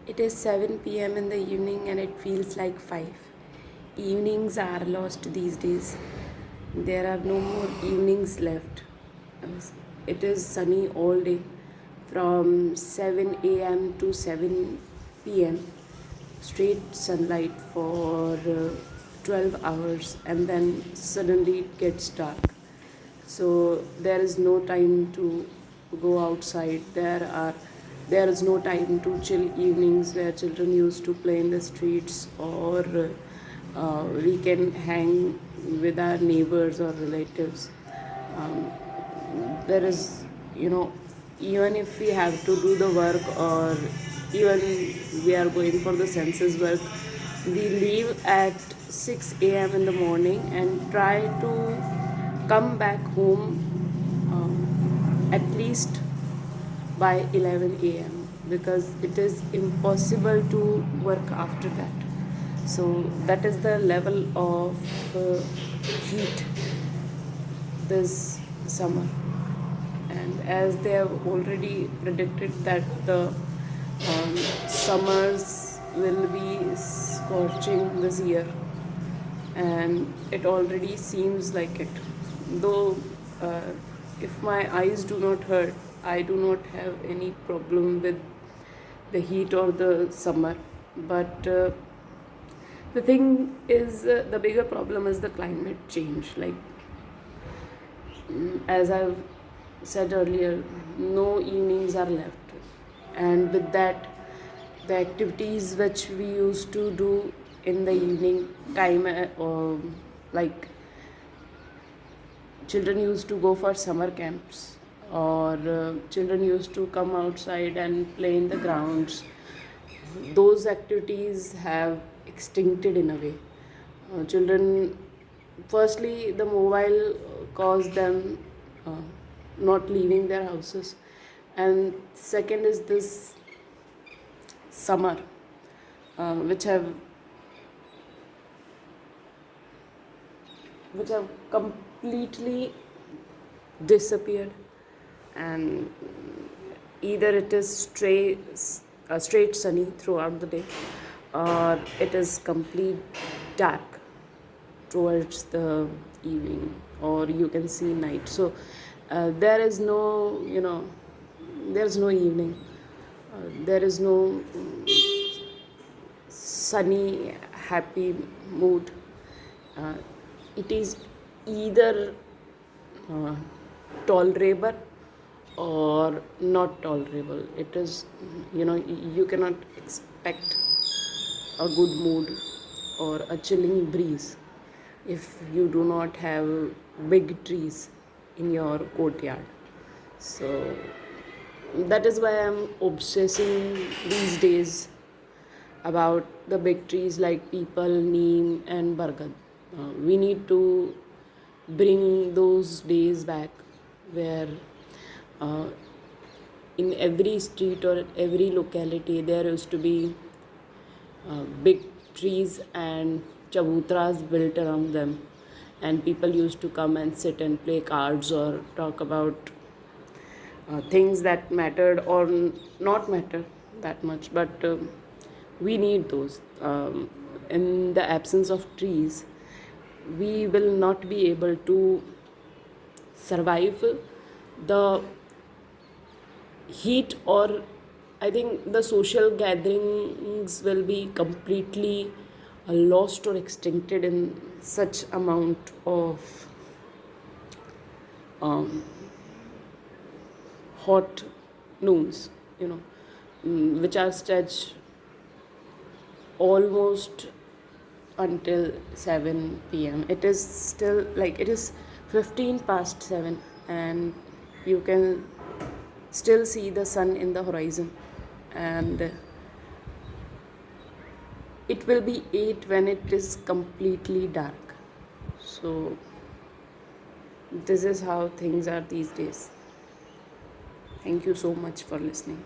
It is 7 p.m. in the evening and it feels like 5. Evenings are lost these days. There are no more evenings left. It is sunny all day from 7 a.m. to 7 p.m. Straight sunlight for 12 hours and then suddenly it gets dark. So there is no time to go outside. There is no time to chill evenings where children used to play in the streets, or we can hang with our neighbors or relatives. There is, even if we have to do the work, or even we are going for the census work, we leave at 6 a.m. in the morning and try to come back home at least by 11 a.m. because it is impossible to work after that. So that is the level of heat this summer. And as they have already predicted that the summers will be scorching this year, and it already seems like it. Though, if my eyes do not hurt, I do not have any problem with the heat or the summer. But the thing is, the bigger problem is the climate change. Like, as I've said earlier, no evenings are left, and with that, the activities which we used to do in the evening time, like children used to go for summer camps, or children used to come outside and play in the grounds. Those activities have extincted in a way. Children, firstly, the mobile caused them not leaving their houses, and second is this summer, which have completely disappeared. And either it is straight sunny throughout the day, or it is complete dark towards the evening, or you can see night. So there is no, there is no evening. There is no sunny, happy mood. Uh, it is either tolerable or not tolerable. It is, you cannot expect a good mood or a chilling breeze if you do not have big trees in your courtyard. So that is why I'm obsessing these days about the big trees like peepal, neem, and bargad. We need to bring those days back where uh, in every street or every locality there used to be big trees and chabutras built around them, and people used to come and sit and play cards or talk about things that mattered or not matter that much. But we need those. In the absence of trees, we will not be able to survive the heat, or I think the social gatherings will be completely lost or extincted in such amount of um, hot noons, which are stretched almost until 7 p.m. It is still like it is 15 past 7, and you can still see the sun in the horizon, and it will be 8 when it is completely dark. So this is how things are these days. Thank you so much for listening.